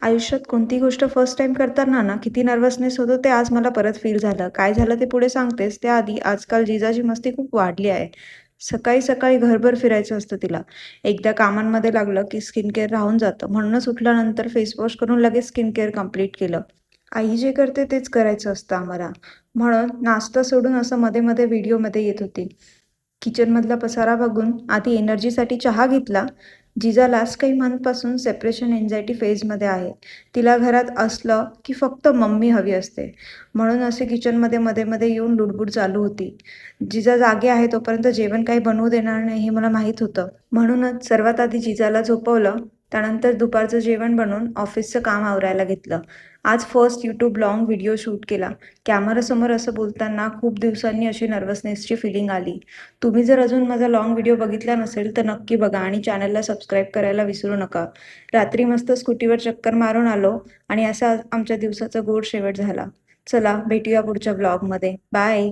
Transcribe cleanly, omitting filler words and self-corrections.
आयुष्यात कोणती गोष्ट फर्स्ट टाईम करताना ना किती नर्वसनेस होतो ते आज मला परत फील झालं. काय झालं ते पुढे सांगतेच. त्याआधी आजकाल जिजाची मस्ती खूप वाढली आहे. सकाळी-सकाळी घरभर फिरायचं असतं तिला. एकदा कामांमध्ये लागलं की स्किन केअर राहून जातं. म्हणूनच उठल्यानंतर फेस वॉश करून लगेच स्किन केअर कंप्लीट केलं. आई जे करते तेच करायचं असतं आम्हाला. म्हणून नाश्ता सोडून असं मध्ये-मध्ये व्हिडिओमध्ये येत होती. किचनमधला पसारा बघून आधी एनर्जीसाठी चहा घेतला. जिजा लास्ट काही मंथपासून सेपरेशन एन्झायटी फेजमध्ये आहे. तिला घरात असलं की फक्त मम्मी हवी असते. म्हणून असे किचनमध्ये मध्ये-मध्ये येऊन लुडबुड चालू होती. जिजा जागे आहे तोपर्यंत जेवण काही बनवू देणार नाही हे मला माहीत होतं. म्हणूनच सर्वात आधी जिजाला झोपवलं. त्यानंतर दुपारचं जेवण बनवून ऑफिसचं काम आवरायला घेतलं. आज first YouTube long video shoot केला. कॅमेरासमोर असं बोलताना खूप दिवसांनी अशी नर्वसनेसची फिलिंग आली. तुम्ही जर अजून माझा लाँग व्हिडिओ बघितला नसेल तर नक्की बघा आणि चॅनलला सबस्क्राईब करायला विसरू नका. रात्री मस्त स्कूटीवर चक्कर मारून आलो आणि असा आमच्या दिवसाचा गोड शेवट झाला. चला भेटूया पुढच्या ब्लॉगमध्ये. बाय.